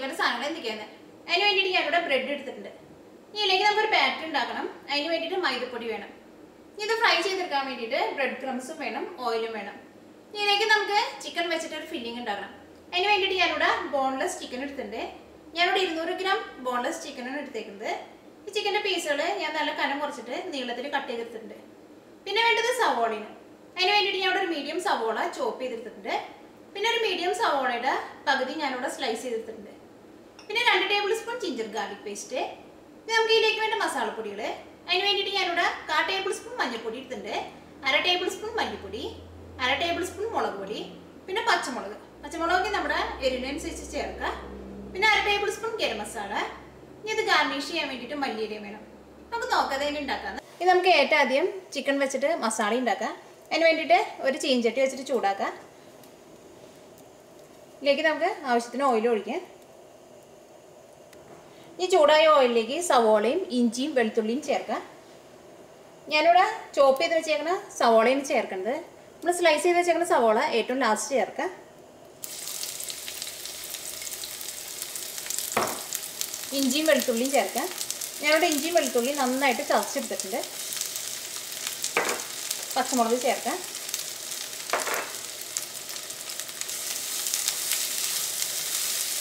നോക്കിക്കോട്ടെ സാധനങ്ങൾ എന്തൊക്കെയാണ്. അതിന് വേണ്ടിയിട്ട് ഞാനിവിടെ ബ്രെഡ് എടുത്തിട്ടുണ്ട്. ഇതിലേക്ക് നമുക്കൊരു ബാറ്റർ ഉണ്ടാക്കണം. അതിന് വേണ്ടിയിട്ട് മൈദപ്പൊടി വേണം. ഇത് ഫ്രൈ ചെയ്തെടുക്കാൻ വേണ്ടിയിട്ട് ബ്രെഡ് ക്രംസും വേണം, ഓയിലും വേണം. ഇതിലേക്ക് നമുക്ക് ചിക്കൻ വെച്ചിട്ട് ഒരു ഫില്ലിംഗ് ഉണ്ടാക്കണം. അതിന് വേണ്ടിയിട്ട് ഞാനിവിടെ ബോൺലെസ് ചിക്കൻ എടുത്തിട്ടുണ്ട്. ഞാനിവിടെ 200 ഗ്രാം ബോൺലെസ് ചിക്കനാണ് എടുത്തേക്കുന്നത്. ഈ ചിക്കൻ്റെ പീസുകൾ ഞാൻ നല്ല കനം കുറച്ചിട്ട് നീളത്തിൽ കട്ട് ചെയ്തെടുത്തിട്ടുണ്ട്. പിന്നെ വേണ്ടത് സവോളയാണ്. അതിന് വേണ്ടിയിട്ട് ഞാൻ ഇവിടെ ഒരു മീഡിയം സവോള ചോപ്പ് ചെയ്തെടുത്തിട്ടുണ്ട്. പിന്നെ ഒരു മീഡിയം സവോളയുടെ പകുതി ഞാനിവിടെ സ്ലൈസ് ചെയ്തെടുത്തിട്ടുണ്ട്. പിന്നെ 2 table spoon ginger garlic paste. പിന്നെ നമുക്ക് ഇതിലേക്ക് വേണ്ട മസാലപ്പൊടികൾ. അതിന് വേണ്ടിയിട്ട് ഞാനിവിടെ 1/4 ടേബിൾ സ്പൂൺ മഞ്ഞൾപ്പൊടി എടുത്തിട്ടുണ്ട്. 1/2 ടേബിൾ സ്പൂൺ മല്ലിപ്പൊടി, 1/2 ടേബിൾ സ്പൂൺ മുളക് പൊടി, പിന്നെ പച്ചമുളക് നമ്മുടെ എരിവിനനുസരിച്ച് ചേർക്കുക. പിന്നെ 1/2 ടേബിൾ സ്പൂൺ ഗരം മസാല. ഇനി ഇത് ഗാർണിഷ് ചെയ്യാൻ വേണ്ടിയിട്ട് മല്ലിയിലയും വേണം. നമുക്ക് നോക്കാതെ തന്നെ ഉണ്ടാക്കാം. ഇത് നമുക്ക് ഏറ്റവും ആദ്യം ചിക്കൻ വെച്ചിട്ട് മസാല ഉണ്ടാക്കാം. അതിന് വേണ്ടിയിട്ട് ഒരു ചീഞ്ചട്ടി വെച്ചിട്ട് ചൂടാക്കാം. ഇതിലേക്ക് നമുക്ക് ആവശ്യത്തിന് ഓയിൽ ഒഴിക്കാം. ഈ ചൂടായ ഓയിലിലേക്ക് സവോളയും ഇഞ്ചിയും വെളുത്തുള്ളിയും ചേർക്കാം. ഞാനിവിടെ ചോപ്പ് ചെയ്ത് വെച്ചേക്കുന്ന സവോളയും ചേർക്കുന്നത്. നമ്മൾ സ്ലൈസ് ചെയ്ത് വെച്ചേക്കുന്ന സവോള ഏറ്റവും ലാസ്റ്റ് ചേർക്കാം. ഇഞ്ചിയും വെളുത്തുള്ളിയും ചേർക്കാം. ഞാനിവിടെ ഇഞ്ചിയും വെളുത്തുള്ളിയും നന്നായിട്ട് ചതച്ചെടുത്തിട്ടുണ്ട്. പച്ചമുളക് ചേർക്കാം.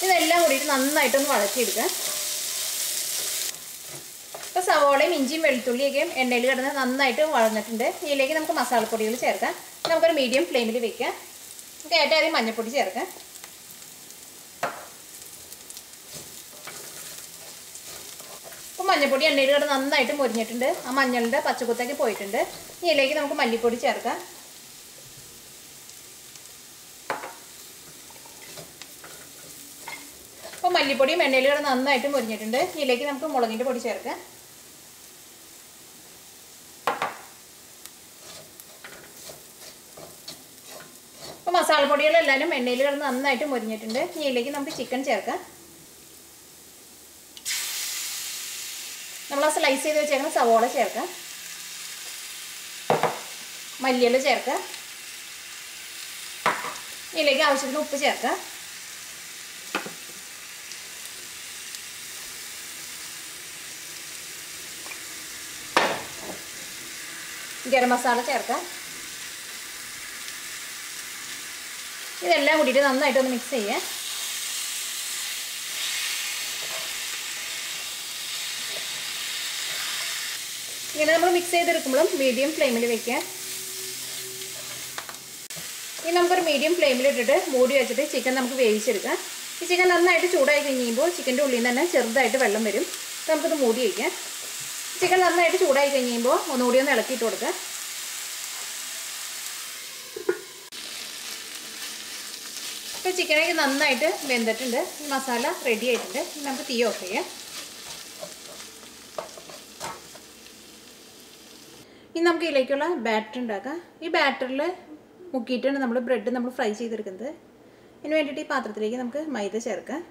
ഇതെല്ലാം കൂടിയിട്ട് നന്നായിട്ടൊന്ന് വഴറ്റിയെടുക്കാം. ഇപ്പോൾ സവോളയും ഇഞ്ചിയും വെളുത്തുള്ളിയൊക്കെ എണ്ണയിൽ കിടന്ന് നന്നായിട്ട് വഴന്നിട്ടുണ്ട്. ഇതിലേക്ക് നമുക്ക് മസാലപ്പൊടികൾ ചേർക്കാം. നമുക്കൊരു മീഡിയം ഫ്ലെയിമിൽ വെക്കാം. നമുക്ക് ഏറ്റവും ആദ്യം മഞ്ഞൾപ്പൊടി ചേർക്കാം. ഇപ്പോൾ മഞ്ഞൾപ്പൊടി എണ്ണയിൽ കിടന്ന് നന്നായിട്ട് മുരിഞ്ഞിട്ടുണ്ട്. ആ മഞ്ഞളുടെ പച്ചക്കുത്തൊക്കെ പോയിട്ടുണ്ട്. ഇതിലേക്ക് നമുക്ക് മല്ലിപ്പൊടി ചേർക്കാം. അപ്പോൾ മല്ലിപ്പൊടിയും എണ്ണയിൽ കിടന്ന് നന്നായിട്ട് മുരിഞ്ഞിട്ടുണ്ട്. ഇതിലേക്ക് നമുക്ക് മുളകിൻ്റെ പൊടി ചേർക്കാം. അപ്പോൾ മസാലപ്പൊടികളെല്ലാവരും എണ്ണയിൽ കിടന്ന് നന്നായിട്ട് മുരിഞ്ഞിട്ടുണ്ട്. ഇതിലേക്ക് നമുക്ക് ചിക്കൻ ചേർക്കാം. നമ്മൾ ആ സ്ലൈസ് ചെയ്ത് വെച്ചേക്കുന്ന സവോള ചേർക്കാം. മല്ലിയില ചേർക്കാം. ഇതിലേക്ക് ആവശ്യത്തിന് ഉപ്പ് ചേർക്കാം. ഗരം മസാല ചേർക്കാം. ഇതെല്ലാം കൂടിയിട്ട് നന്നായിട്ടൊന്ന് മിക്സ് ചെയ്യാം. ഇങ്ങനെ നമ്മൾ മിക്സ് ചെയ്തെടുക്കുമ്പോഴും മീഡിയം ഫ്ലെയിമിൽ വെക്കാം. ഇനി നമുക്കൊരു മീഡിയം ഫ്ലെയിമിൽ ഇട്ടിട്ട് മൂടി വെച്ചിട്ട് ചിക്കൻ നമുക്ക് വേവിച്ചെടുക്കാം. ഈ ചിക്കൻ നന്നായിട്ട് ചൂടായി കഴിയുമ്പോൾ ചിക്കൻ്റെ ഉള്ളിൽ നിന്ന് തന്നെ ചെറുതായിട്ട് വെള്ളം വരും. അപ്പോൾ നമുക്കിത് മൂടി വയ്ക്കാം. ചിക്കൻ നന്നായിട്ട് ചൂടായി കഴിയുമ്പോൾ ഒന്നുകൂടി ഒന്ന് ഇളക്കിയിട്ട് കൊടുക്കാം. ഇപ്പോൾ ചിക്കനൊക്കെ നന്നായിട്ട് വെന്തിട്ടുണ്ട്. ഈ മസാല റെഡി ആയിട്ടുണ്ട്. ഇനി നമുക്ക് തീ ഓഫ് ചെയ്യാം. ഇനി നമുക്ക് ഇതിലേക്കുള്ള ബാറ്റർ ഉണ്ടാക്കാം. ഈ ബാറ്ററിൽ മുക്കിയിട്ടാണ് നമ്മൾ ബ്രെഡ് നമ്മൾ ഫ്രൈ ചെയ്തെടുക്കുന്നത്. ഇതിന് വേണ്ടിയിട്ട് ഈ പാത്രത്തിലേക്ക് നമുക്ക് മൈദ ചേർക്കാം.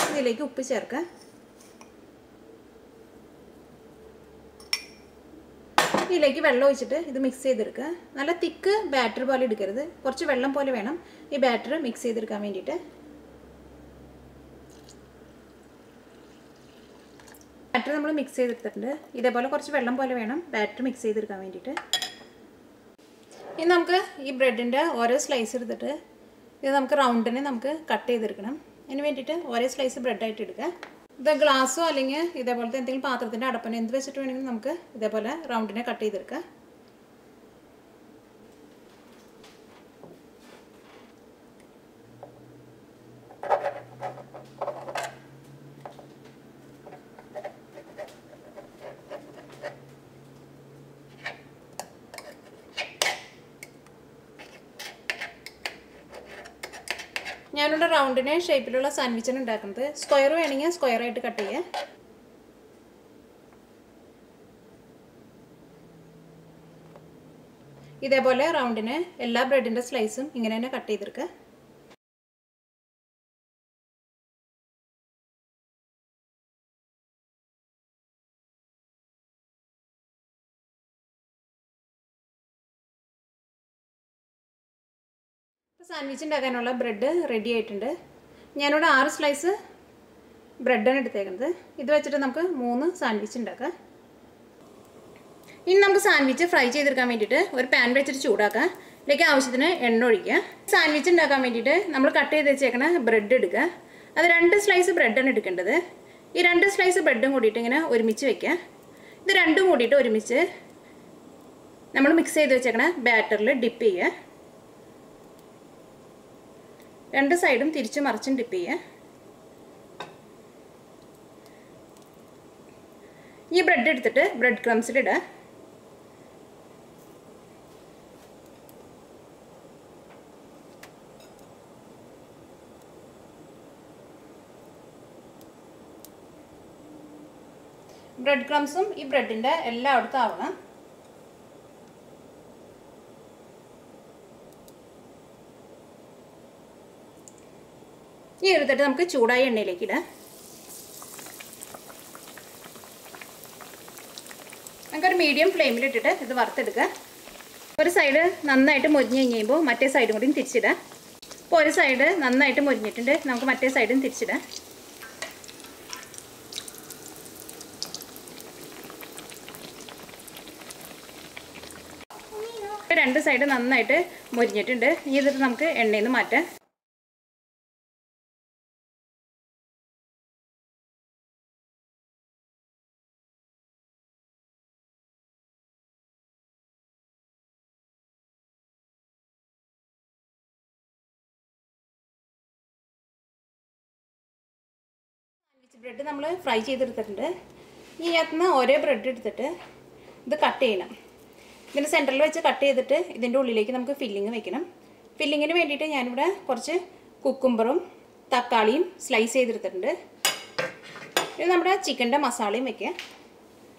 ഇതിലേക്ക് ഉപ്പ് ചേർക്കാം. ഇതിലേക്ക് വെള്ളം ഒഴിച്ചിട്ട് ഇത് മിക്സ് ചെയ്തെടുക്കുക. നല്ല തിക്ക് ബാറ്റർ പോലെ എടുക്കരുത്, കുറച്ച് വെള്ളം പോലെ വേണം ഈ ബാറ്റർ മിക്സ് ചെയ്തെടുക്കാൻ വേണ്ടിയിട്ട്. ബാറ്റർ നമ്മൾ മിക്സ് ചെയ്തെടുത്തിട്ടുണ്ട്. ഇതേപോലെ കുറച്ച് വെള്ളം പോലെ വേണം ബാറ്റർ മിക്സ് ചെയ്തെടുക്കാൻ വേണ്ടിയിട്ട്. ഇനി നമുക്ക് ഈ ബ്രെഡിൻ്റെ ഓരോ സ്ലൈസ് എടുത്തിട്ട് ഇത് നമുക്ക് റൗണ്ടിന് നമുക്ക് കട്ട് ചെയ്തെടുക്കണം. അതിന് വേണ്ടിയിട്ട് ഓരോ സ്ലൈസ് ബ്രെഡായിട്ട് എടുക്കുക. ഇത് ഗ്ലാസ്സോ അല്ലെങ്കിൽ ഇതേപോലത്തെ എന്തെങ്കിലും പാത്രത്തിൻ്റെ അടപ്പനോ എന്ത് വെച്ചിട്ട് വേണമെങ്കിലും നമുക്ക് ഇതേപോലെ റൗണ്ടിനെ കട്ട് ചെയ്തെടുക്കുക. ഞാനിവിടെ റൗണ്ടിന് ഷേപ്പിലുള്ള സാൻഡ്വിച്ചാണ് ഉണ്ടാക്കുന്നത്. സ്ക്വയർ വേണമെങ്കിൽ സ്ക്വയറായിട്ട് കട്ട് ചെയ്യുക. ഇതേപോലെ റൗണ്ടിന് എല്ലാ ബ്രെഡിൻ്റെ സ്ലൈസും ഇങ്ങനെ തന്നെ കട്ട് ചെയ്തെടുക്കുക. സാൻഡ്വിച്ച് ഉണ്ടാക്കാനുള്ള ബ്രെഡ് റെഡി ആയിട്ടുണ്ട്. ഞാനിവിടെ 6 സ്ലൈസ് ബ്രെഡാണ് എടുത്തേക്കുന്നത്. ഇത് വെച്ചിട്ട് നമുക്ക് 3 സാൻഡ്വിച്ച് ഉണ്ടാക്കാം. ഇനി നമുക്ക് സാൻഡ്വിച്ച് ഫ്രൈ ചെയ്തെടുക്കാൻ വേണ്ടിയിട്ട് ഒരു പാൻ വെച്ചിട്ട് ചൂടാക്കാം. ഇതിലേക്ക് ആവശ്യത്തിന് എണ്ണ ഒഴിക്കുക. സാൻഡ്വിച്ച് ഉണ്ടാക്കാൻ വേണ്ടിയിട്ട് നമ്മൾ കട്ട് ചെയ്ത് വെച്ചേക്കണ ബ്രെഡ് എടുക്കുക. അത് 2 സ്ലൈസ് ബ്രെഡാണ് എടുക്കേണ്ടത്. ഈ 2 സ്ലൈസ് ബ്രെഡും കൂടിയിട്ട് ഇങ്ങനെ ഒരുമിച്ച് വയ്ക്കുക. ഇത് രണ്ടും കൂടിയിട്ട് ഒരുമിച്ച് നമ്മൾ മിക്സ് ചെയ്ത് വെച്ചേക്കണ ബാറ്ററിൽ ഡിപ്പ് ചെയ്യുക. 2 സൈഡും തിരിച്ചും മറിച്ചും ഡിപ്പ് ചെയ്യുക. ഈ ബ്രെഡ് എടുത്തിട്ട് ബ്രെഡ് ക്രംസിലിടുക. ബ്രെഡ് ക്രംസും ഈ ബ്രെഡിൻ്റെ എല്ലായിടത്തും ആവണം. ഈ എടുത്തിട്ട് നമുക്ക് ചൂടായ എണ്ണയിലേക്ക് ഇടാം. നമുക്കൊരു മീഡിയം ഫ്ലെയിമിലിട്ടിട്ട് ഇത് വറുത്തെടുക്കുക. ഒരു സൈഡ് നന്നായിട്ട് മൊരിഞ്ഞ് കഴിയുമ്പോൾ മറ്റേ സൈഡും കൂടിയും തിരിച്ചിടാം. ഇപ്പോൾ ഒരു സൈഡ് നന്നായിട്ട് മൊരിഞ്ഞിട്ടുണ്ട്, നമുക്ക് മറ്റേ സൈഡും തിരിച്ചിടാം. ഇപ്പോൾ 2 സൈഡ് നന്നായിട്ട് മൊരിഞ്ഞിട്ടുണ്ട്. ഇനി ഇതിട്ട് നമുക്ക് എണ്ണയിൽ നിന്ന് മാറ്റാം. ബ്രെഡ് നമ്മൾ ഫ്രൈ ചെയ്തെടുത്തിട്ടുണ്ട്. ഈ അകത്തുനിന്ന് ഓരോ ബ്രെഡ് എടുത്തിട്ട് ഇത് കട്ട് ചെയ്യണം. ഇതിൻ്റെ സെൻറ്ററിൽ വെച്ച് കട്ട് ചെയ്തിട്ട് ഇതിൻ്റെ ഉള്ളിലേക്ക് നമുക്ക് ഫില്ലിങ് വെക്കണം. ഫില്ലിങ്ങിന് വേണ്ടിയിട്ട് ഞാനിവിടെ കുറച്ച് കുക്കുംബറും തക്കാളിയും സ്ലൈസ് ചെയ്തെടുത്തിട്ടുണ്ട്. ഇത് നമ്മുടെ ചിക്കൻ്റെ മസാലയും വെക്കുക.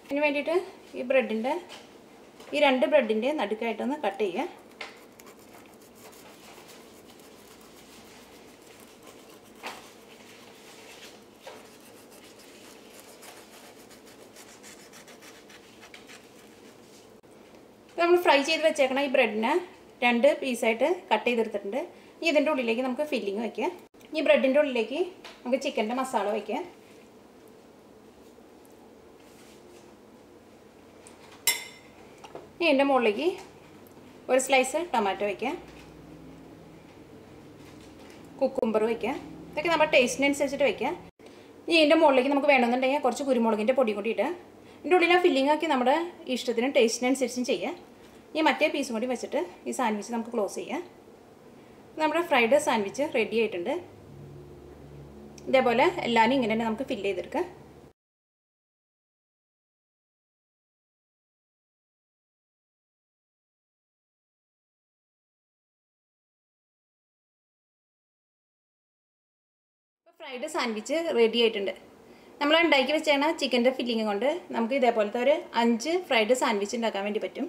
അതിന് വേണ്ടിയിട്ട് ഈ ബ്രെഡിൻ്റെ ഈ 2 ബ്രെഡിൻ്റെ നടുക്കായിട്ടൊന്ന് കട്ട് ചെയ്യുക. നമ്മൾ ഫ്രൈ ചെയ്ത് വെച്ചേക്കണം ഈ ബ്രെഡിനെ 2 പീസായിട്ട് കട്ട് ചെയ്തെടുത്തിട്ടുണ്ട്. ഇനി ഇതിൻ്റെ ഉള്ളിലേക്ക് നമുക്ക് ഫില്ലിങ് വയ്ക്കുക. ഈ ബ്രെഡിൻ്റെ ഉള്ളിലേക്ക് നമുക്ക് ചിക്കൻ്റെ മസാല വയ്ക്കുക. ഇനി ഇതിൻ്റെ മുകളിലേക്ക് ഒരു സ്ലൈസ് ടൊമാറ്റോ വയ്ക്കുക. കുക്കുംബർ വയ്ക്കുക. ഇതൊക്കെ നമ്മുടെ ടേസ്റ്റിനനുസരിച്ചിട്ട് വയ്ക്കുക. ഇനി ഇതിൻ്റെ മുകളിലേക്ക് നമുക്ക് വേണമെന്നുണ്ടെങ്കിൽ കുറച്ച് കുരുമുളകിൻ്റെ പൊടി കൂടി ഇടുക. ഇതിൻ്റെ ഉള്ളിൽ ആ ഫില്ലിംഗ് ആക്കി നമ്മുടെ ഇഷ്ടത്തിനും ടേസ്റ്റിനനുസരിച്ചും ചെയ്യുക. ഈ മറ്റേ പീസും കൂടി വെച്ചിട്ട് ഈ സാൻഡ്വിച്ച് നമുക്ക് ക്ലോസ് ചെയ്യാം. നമ്മുടെ ഫ്രൈഡ് സാൻഡ്വിച്ച് റെഡി ആയിട്ടുണ്ട്. ഇതേപോലെ എല്ലാവരും ഇങ്ങനെ തന്നെ നമുക്ക് ഫില്ല് ചെയ്തെടുക്കാം. ഇപ്പോൾ ഫ്രൈഡ് സാൻഡ്വിച്ച് റെഡി ആയിട്ടുണ്ട്. നമ്മൾ ഉണ്ടാക്കി വെച്ചാൽ ചിക്കൻ്റെ ഫില്ലിങ് കൊണ്ട് നമുക്ക് ഇതേപോലത്തെ ഒരു 5 ഫ്രൈഡ് സാൻഡ്വിച്ച് ഉണ്ടാക്കാൻ വേണ്ടി പറ്റും.